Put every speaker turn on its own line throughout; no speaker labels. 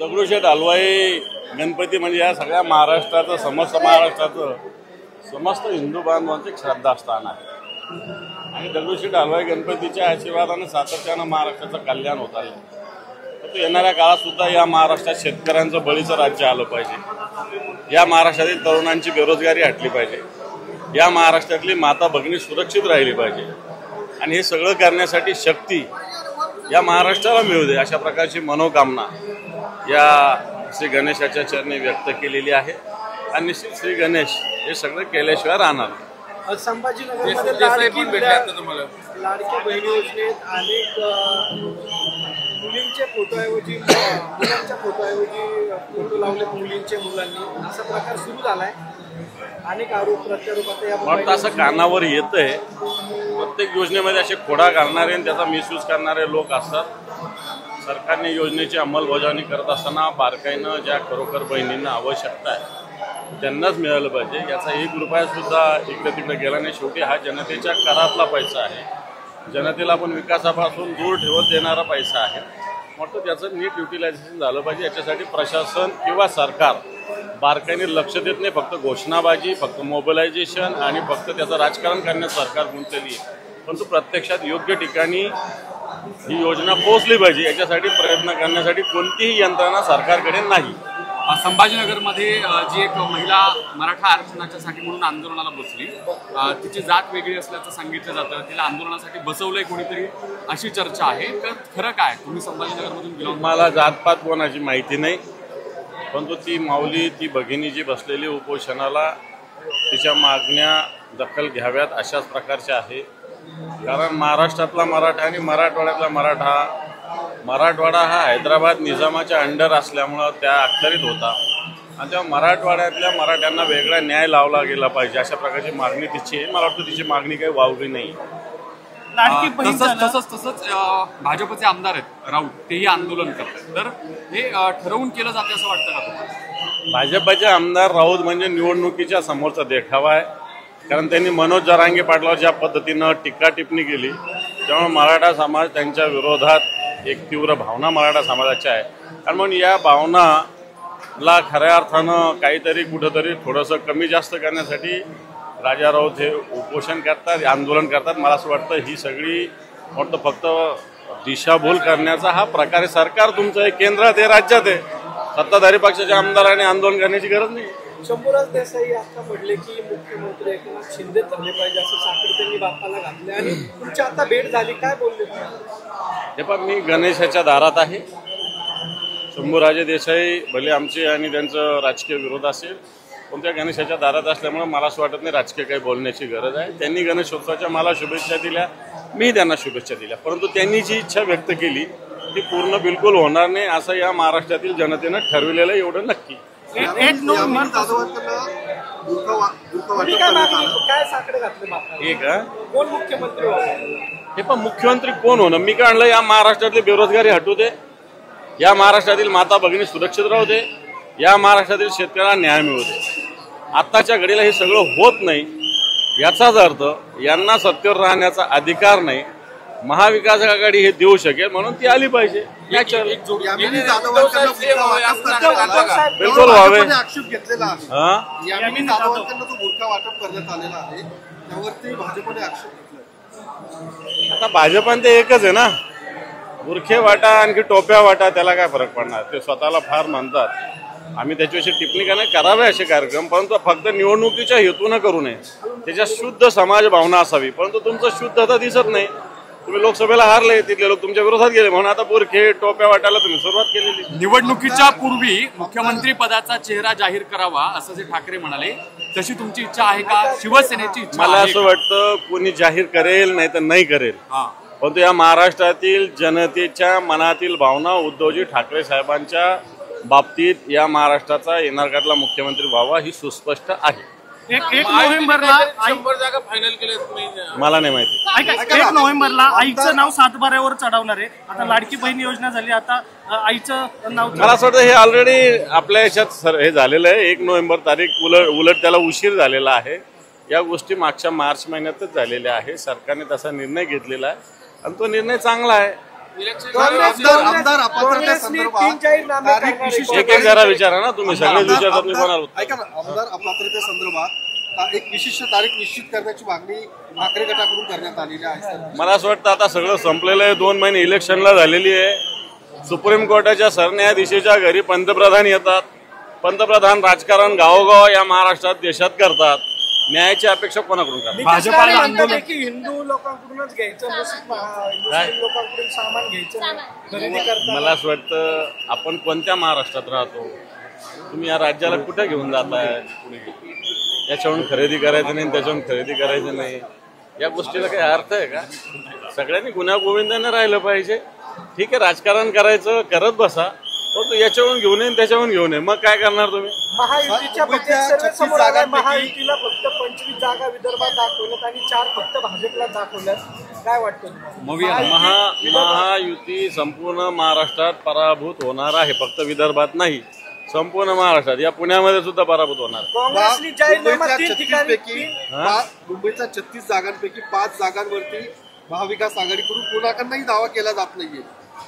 दगडूशेठ हलवाई गणपती म्हणजे या सगळ्या महाराष्ट्राचं समस्त हिंदू बांधवांचं एक श्रद्धास्थान आहे आणि दगडूशेठ हलवाई गणपतीच्या आशीर्वादाने सातत्यानं महाराष्ट्राचं कल्याण होत आलं. परंतु येणाऱ्या काळात सुद्धा या महाराष्ट्रात शेतकऱ्यांचं बळीचं राज्य आलं पाहिजे. या महाराष्ट्रातील तरुणांची बेरोजगारी हटली पाहिजे. या महाराष्ट्रातली माता भगिनी सुरक्षित राहिली पाहिजे आणि हे सगळं करण्यासाठी शक्ती या महाराष्ट्राला मिळू दे अशा प्रकारची मनोकामना या श्री गणेशाच्या चरणी व्यक्त केलेली आहे. आणि निश्चित श्री गणेश हे सगळं केल्याशिवाय राहणार.
संभाजीनगरमध्ये लाडक्या बहिणी योजनेत अनेक मुलींचे फोटोऐवजी मुलांच्या फोटोऐवजी फोटो लावले मुलींचे मुलांनी असा प्रकार सुरू झालाय. अनेक आरोप प्रत्यारोप आता
असं कानावर येतंय. प्रत्येक योजनेमध्ये असे खोडा घालणारे आणि त्याचा मिसयूज करणारे लोक असतात. सरकारने योजनेची अंमलबजावणी करत असताना बारकाईनं ज्या खरोखर बहिणींना आवश्यकता आहे त्यांनाच मिळालं पाहिजे. याचा 1 रुपया सुद्धा इकडे तिकडे गेला नाही. शेवटी हा जनतेच्या करातला पैसा आहे. जनतेला पण विकासापासून दूर ठेवत देणारा पैसा आहे. म्हटलं त्याचं नीट युटिलायझेशन झालं पाहिजे. याच्यासाठी प्रशासन किंवा सरकार बारकाईने लक्ष देत नाही. फक्त घोषणाबाजी, फक्त मोबिलायझेशन आणि फक्त त्याचं राजकारण करण्यात सरकार गुंतलेली आहे. परंतु प्रत्यक्षात योग्य ठिकाणी ही योजना पोहोचली पाहिजे याच्यासाठी प्रयत्न करण्यासाठी कोणतीही यंत्रणा सरकारकडे नाही.
संभाजीनगरमध्ये जी एक महिला मराठा आरक्षणाच्यासाठी म्हणून आंदोलनाला बसली, तिची जात वेगळी असल्याचं सांगितलं जातं, तिला आंदोलनासाठी बसवलंय कोणीतरी अशी चर्चा आहे. तर खरं काय? तुम्ही संभाजीनगरमधून गेलो.
मला जातपात कोणाची माहिती नाही. परंतु ती माऊली, ती भगिनी जी बसलेली उपोषणाला, तिच्या मागण्या दखल घ्याव्यात अशाच प्रकारच्या आहे. कारण महाराष्ट्रातला मराठा आणि मराठवाड्यातला मराठवाडा हा हैदराबाद निजामाच्या अंडर असल्यामुळं त्या अखत्यारीत होता आणि तेव्हा मराठवाड्यातल्या मराठ्यांना वेगळा न्याय लावला गेला पाहिजे अशा प्रकारची मागणी तिची आहे. मला वाटतं तिची मागणी काही वावगी नाही.
तसंच भाजपचे आमदार आहेत राऊत, तेही आंदोलन करतात. तर हे ठरवून केलं जाते असं वाटतं का तुम्हाला?
भाजपचे आमदार राऊत म्हणजे निवडणुकीच्या समोरचा देखावा आहे. कारण त्यांनी मनोज जरांगे पाटलावर ज्या पद्धतीनं टीका टिप्पणी केली त्यामुळे मराठा समाज त्यांच्या विरोधात एक तीव्र भावना मराठा समाजाच्या आहे. कारण म्हणून या भावनाला खऱ्या अर्थानं काहीतरी कुठंतरी थोडंसं कमी जास्त करण्यासाठी राजा राऊत हे उपोषण करतात, आंदोलन करतात. मला असं वाटतं ही सगळी फक्त दिशाभूल करण्याचा हा प्रकार आहे. सरकार तुमचं आहे, केंद्रात आहे, राज्यात आहे. सत्ताधारी पक्षाच्या आमदारांनी आंदोलन करण्याची गरज नाही.
शंभूराज देसाई आता म्हटले की मुख्यमंत्री एकनाथ शिंदे ठरले पाहिजे असं सातत्याने बापाला घातले आणि तुमची आता भेट झाली, काय बोलले?
हे पण मी गणेशाच्या दारात आहे. शंभूराजे देसाई भले आमचे आणि त्यांचं राजकीय विरोध असेल पण त्या गणेशाच्या दारात असल्यामुळे मला असं वाटत नाही राजकीय काही बोलण्याची गरज आहे. त्यांनी गणेशोत्सवाच्या मला शुभेच्छा दिल्या, मी त्यांना शुभेच्छा दिल्या. परंतु त्यांनी जी इच्छा व्यक्त केली ती पूर्ण बिलकुल होणार नाही असं या महाराष्ट्रातील जनतेनं ठरविलेलं एवढं नक्की.
हे
पण मुख्यमंत्री कोण होणं? मी काय म्हणलं, या महाराष्ट्रातली बेरोजगारी हटू दे, या महाराष्ट्रातील माता भगिनी सुरक्षित राहू दे, या महाराष्ट्रातील शेतकऱ्यांना न्याय मिळू दे. आत्ताच्या घडीला हे सगळं होत नाही याचाच अर्थ यांना सत्तेवर राहण्याचा अधिकार नाही. महाविकास आघाडी हे देऊ शकेल म्हणून ती आली पाहिजे. बिलकुल व्हावे. आता भाजपान ते एकच आहे ना, बुरखे वाटा आणखी टोप्या वाटा, त्याला काय फरक पडणार? ते स्वतःला फार म्हणतात. आम्ही त्याच्याविषयी टिप्पणी करावे असे कार्यक्रम, परंतु फक्त निवडणुकीच्या हेतून करू नये. त्याच्यात शुद्ध समाज भावना असावी. परंतु तुमचं शुद्धता दिसत नाही. तुम्ही लोकसभेला हारले, तिथले लोक तुमच्या विरोधात गेले म्हणून आता बुरखे टोप्या वाटायला तुम्ही सुरुवात केलेली.
निवडणुकीच्या पूर्वी मुख्यमंत्री पदाचा चेहरा जाहीर करावा असं जे ठाकरे म्हणाले, तशी तुमची इच्छा आहे का? शिवसेनेची इच्छा?
मला असं वाटतं कोणी जाहीर करेल नाही तर नाही करेल, परंतु या महाराष्ट्रातील जनतेच्या मनातील भावना उद्धवजी ठाकरे साहेबांच्या बाबतीत या महाराष्ट्राचा येणार काळातला मुख्यमंत्री व्हावा ही सुस्पष्ट आहे.
1 नोव्हेंबरला
100 जागा फायनल केल्या तुम्ही?
मला नाही माहिती.
1 नोव्हेंबरला आईचं नाव 7 बाऱ्यावर चढवणार आहे. आता लाडकी बहीण योजना झाली, आता आईचं नाव.
मला असं वाटतं हे ऑलरेडी आपल्या याच्यात हे झालेलं आहे. 1 नोव्हेंबर तारीख उलट त्याला उशीर झालेला आहे. या गोष्टी मागच्या मार्च महिन्यातच झालेल्या आहे. सरकारने तसा निर्णय घेतलेला आहे आणि तो निर्णय चांगला आहे.
इलेक्शन
आमदार अपात्रता
काँग्रेसने
संदर्भात
3 जाहीरनामे
तारीख
करणार
विशिष्ट
आहे.
एक जरा विचारा ना तुम्ही सगळेच विचारतात मी कोणाला उत्तर.
ऐका ना, आमदार अपात्रतेसंदर्भात एक विशिष्ट तारीख निश्चित करण्याची मागणी ठाकरे गटाकडून करण्यात आलेली आहे.
मला असं वाटतं आता सगळं संपलेलं आहे. 2 महिने इलेक्शनला झालेली आहे. सुप्रीम कोर्टाच्या सरन्यायाधीशाच्या घरी पंतप्रधान येतात. पंतप्रधान राजकारण गावोगाव या महाराष्ट्रात देशात करतात. न्यायाची अपेक्षा कोणाकडून करतात?
भाजपाला आंदोलन की हिंदू लोकांकडूनच घ्यायचं, मुस्लिम लोकांकडून सामान घ्यायचं खरेदी करताना.
मला असं वाटतं आपण कोणत्या महाराष्ट्रात राहतो, तुम्ही या राज्याला कुठे घेऊन जाताय? याच्यावरून खरेदी करायचं नाही, त्याच्यावरून खरेदी करायचं नाही, या गोष्टीला काही अर्थ आहे का? सगळ्यांनी गुण्यागोविंदाने राहिलं पाहिजे. ठीक आहे, राजकारण करायचं करत बसा, परंतु याच्यावरून घेऊ नये त्याच्यावरून घेऊ नये. मग काय करणार तुम्ही?
महायुतीच्या बजेट सर्वे समोर आलाय. महायुतीला फक्त 25 जागा विदर्भात दाखवल्यात आणि 4 फक्त भाजपला दाखवल्यात. काय वाटतं तुम्हाला?
महायुती संपूर्ण महाराष्ट्रात पराभूत होणार आहे. फक्त विदर्भात नाही, संपूर्ण महाराष्ट्रात. या पुण्यामध्ये सुद्धा पराभूत होणार.
काँग्रेसने जाहीरनामा 3 ठिकाणी
मुंबईच्या 36 जागांपैकी 5 जागांवरती महाविकास आघाडीकडून कोणाकडनंही दावा केला जात नाहीये.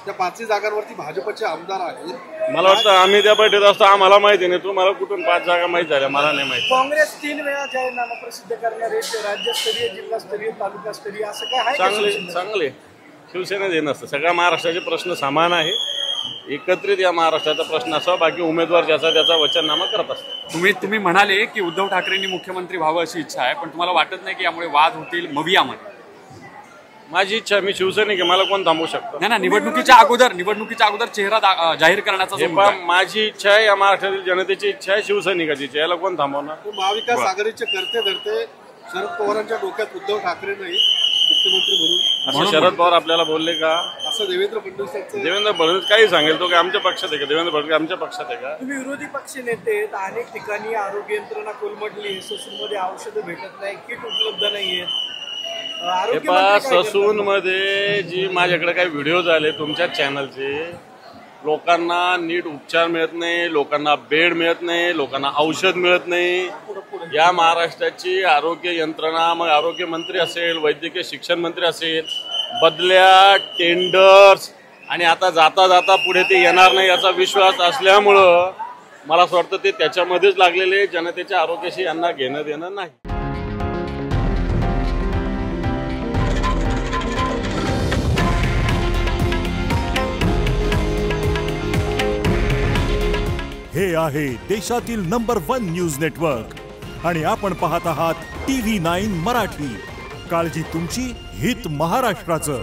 त्या 5 जागांवरती भाजपचे आमदार आहेत.
मला वाटतं आम्ही त्या बैठकीत असतो, आम्हाला माहिती नाही. तुम्हाला कुठून 5 जागा माहिती झाल्या? मला नाही माहिती.
काँग्रेस 3 वेळा जाहीरनामा प्रसिद्ध करणार आहे. राज्यस्तरीय, जिल्हास्तरीय, तालुकास्तरीय असं काय आहे?
चांगले शिवसेना जे नसतं. सगळ्या महाराष्ट्राचे प्रश्न समान आहे. एकत्रित या महाराष्ट्राचा प्रश्न असावा. बाकी उमेदवार ज्याचा त्याचा वचननामा करत असतात.
तुम्ही म्हणाले की उद्धव ठाकरेंनी मुख्यमंत्री व्हावं अशी इच्छा आहे, पण तुम्हाला वाटत नाही की यामुळे वाद होतील मवियामध्ये?
माझी इच्छा, मी शिवसैनिक आहे, मला कोण थांबवू शकतो?
नाही ना, निवडणुकीच्या अगोदर चेहरा जाहीर करण्याचा जो मुद्दा आहे.
माझी इच्छा आहे, या महाराष्ट्रातील जनतेची इच्छा आहे, शिवसैनिकाची इच्छा. याला कोण थांबवणार?
महाविकास आघाडीचे करते धरते शरद पवारांच्या डोक्यात उद्धव ठाकरे नाही मुख्यमंत्री म्हणून
असं शरद पवार आपल्याला बोलले का?
असं देवेंद्र फडणवीस
देवेंद्र फडणवीस काही सांगेल तो, की आमच्या पक्षात आहे का? देवेंद्र फडणवीस आमच्या पक्षात आहे का?
तुम्ही विरोधी पक्ष नेते आहेत. अनेक ठिकाणी आरोग्य यंत्रणा कोलमडली, ससूनमध्ये औषधं भेटत नाही, किट उपलब्ध नाहीयेत.
ससून मध्ये जी माझ्याकडे काही व्हिडिओ झाले तुमच्या चॅनलचे, लोकांना नीट उपचार मिळत नाही, लोकांना बेड मिळत नाही, लोकांना औषध मिळत नाही. या महाराष्ट्राची आरोग्य यंत्रणा, मग आरोग्य मंत्री असेल, वैद्यकीय शिक्षण मंत्री असेल, बदल्या, टेंडर्स आणि आता जाता जाता पुढे ते येणार नाही याचा विश्वास असल्यामुळं मला असं वाटतं ते त्याच्यामध्येच लागलेले. जनतेच्या आरोग्याशी यांना घेणं देणं नाही.
हे आहे देशातील नंबर 1 न्यूज नेटवर्क आणि आपण पाहत आहात TV9 मराठी. काळजी तुमची, हित महाराष्ट्राचं.